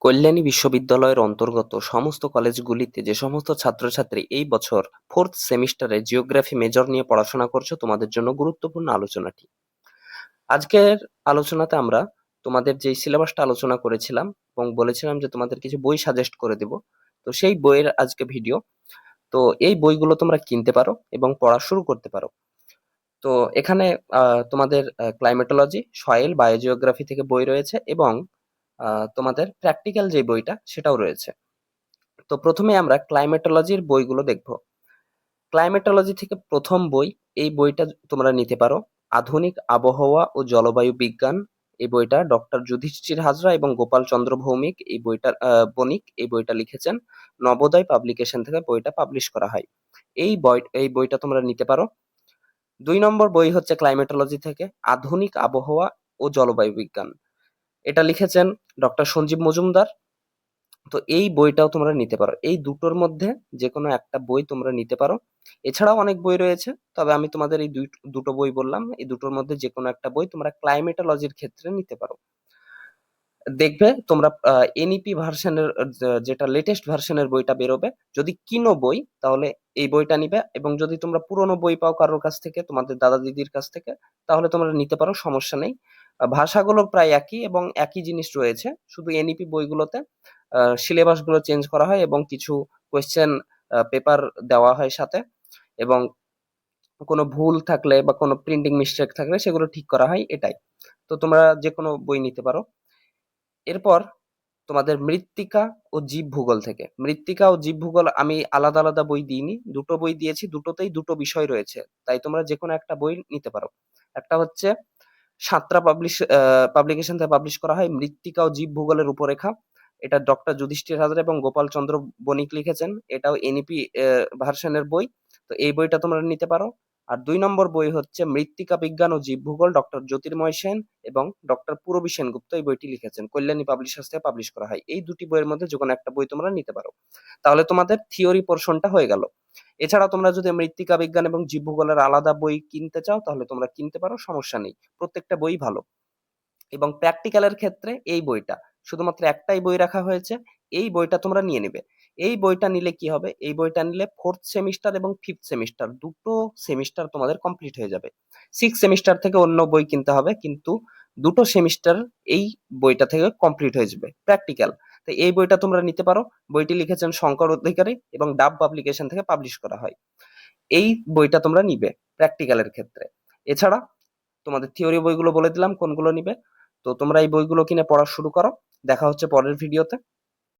কল্যাণী বিশ্ববিদ্যালয়ের অন্তর্গত সমস্ত কলেজগুলিতে যে সমস্ত ছাত্রছাত্রী এই বছর 4th সেমিস্টারে জিওগ্রাফি মেজর নিয়ে পড়াশোনা করছো, তোমাদের জন্য গুরুত্বপূর্ণ আলোচনাটি। আজকের আলোচনাতে আমরা তোমাদের যেই সিলেবাসটা আলোচনা করেছিলাম এবং বলেছিলাম যে তোমাদের কিছু বই সাজেস্ট করে দেব, তো সেই বইয়ের আজকে ভিডিও। তো এই বইগুলো তোমরা কিনতে পারো এবং পড়া শুরু করতে পারো। তো এখানে তোমাদের ক্লাইমেটোলজি, সয়েল, বায়োজিওগ্রাফি থেকে বই রয়েছে এবং তোমাদের প্র্যাকটিক্যাল যে বইটা সেটাও রয়েছে। তো প্রথমে আমরা ক্লাইমেটোলজির বইগুলো দেখব। ক্লাইমেটোলজি থেকে প্রথম বই, এই বইটা তোমরা নিতে পারো। আধুনিক আবহাওয়া ও জলবায়ু বিজ্ঞান, এই বইটা ডক্টর যুধিষ্ঠির হাজরা এবং গোপাল চন্দ্র ভৌমিক এই বইটা বণিক এই বইটা লিখেছেন। নবোদয় পাবলিকেশন থেকে বইটা পাবলিশ করা হয়। এই বইটা তোমরা নিতে পারো। 2 নম্বর বই হচ্ছে ক্লাইমেটোলজি থেকে আধুনিক আবহাওয়া ও জলবায়ু বিজ্ঞান, এটা লিখেছেন ডক্টর সঞ্জীব মজুমদার। তো এই বইটাও তোমরা নিতে পারো। এই দুটোর মধ্যে যে কোনো একটা বই তোমরা নিতে পারো। এছাড়াও অনেক বই রয়েছে, তবে আমি তোমাদের এই দুটো বই বললাম, এই দুটোর মধ্যে যে কোনো একটা বই তোমরা ক্লাইমেটোলজির ক্ষেত্রে নিতে পারো। দেখবে তোমরা এনইপি ভার্সনের যেটা লেটেস্ট ভার্সনের বইটা বেরোবে, যদি কিনো বই তাহলে এই বইটা নিবে, এবং যদি তোমরা পুরোনো বই পাও কারোর কাছ থেকে, তোমাদের দাদা দিদির কাছ থেকে, তাহলে তোমরা নিতে পারো, সমস্যা নেই। ভাষাগুলো প্রায় একই এবং একই জিনিস রয়েছে, শুধু এনইপি বইগুলোতে সিলেবাস গুলো চেঞ্জ করা হয় এবং কিছু কোয়েশ্চেন পেপার দেওয়া হয় সাথে, এবং কোনো ভুল থাকলে বা কোনো প্রিন্টিং মিস্টেক থাকলে সেগুলো ঠিক করা হয়, এটাই। তো তোমরা যে কোনো বই নিতে পারো। এরপর তোমাদের মৃত্তিকা ও জীব ভূগোল থেকে, মৃত্তিকা ও জীব ভূগোল আমি আলাদা আলাদা বই দিইনি, দুটো বই দিয়েছি, দুটোতেই দুটো বিষয় রয়েছে, তাই তোমরা যে কোনো একটা বই নিতে পারো। একটা হচ্ছে সাঁতরা পাবলিকেশন থেকে পাবলিশ করা হয় মৃত্তিকা ও জীব ভূগোলের রূপরেখা, এটা ডক্টর যুধিষ্ঠির হাজরা এবং গোপাল চন্দ্র বণিক লিখেছেন, এটাও এনইপি ভার্সনের বই। তো এই বইটা তোমরা নিতে পারো। আর 2 নম্বর বই হচ্ছে মৃত্তিকা বিজ্ঞান ও জীব ভূগোল, ডক্টর জ্যোতির্ময় সেন এবং ডক্টর পূরবী সেনগুপ্ত এই বইটি লিখেছেন, কল্যাণী পাবলিশার্স থেকে পাবলিশ করা হয়। এই দুটি বইয়ের মধ্যে যে কোনো একটা বই তোমরা নিতে পারো। তাহলে তোমাদের থিওরি পোর্শনটা হয়ে গেল। এছাড়া তোমরা যদি মৃত্তিকা বিজ্ঞান এবং জীব ভূগোলের আলাদা বই কিনতে চাও তাহলে তোমরা কিনতে পারো, সমস্যা নেই, প্রত্যেকটা বই ভালো। এবং প্র্যাকটিক্যালের ক্ষেত্রে এই বইটা শুধুমাত্র একটাই বই রাখা হয়েছে, এই বইটা তোমরা নিয়ে নেবে। এই বইটা নিলে কি হবে, এই বইটা নিলে 4th সেমিস্টার এবং 5th সেমিস্টার দুটো সেমিস্টার তোমাদের কমপ্লিট হয়ে যাবে। 6th সেমিস্টার থেকে অন্য বই কিনতে হবে, কিন্তু দুটো সেমিস্টার এই বইটা থেকে কমপ্লিট হয়ে যাবে প্র্যাকটিক্যাল। তো এই বইটা তোমরা নিতে পারো। বইটি লিখেছেন শঙ্কর অধিকারী এবং ডাব পাবলিকেশন থেকে পাবলিশ করা হয়। এই বইটা তোমরা নিবে প্র্যাকটিক্যালের ক্ষেত্রে। এছাড়া তোমাদের থিওরি বইগুলো বলে দিলাম কোনগুলো নিবে। তো তোমরা এই বইগুলো কিনে পড়া শুরু করো। দেখা হচ্ছে পরের ভিডিওতে।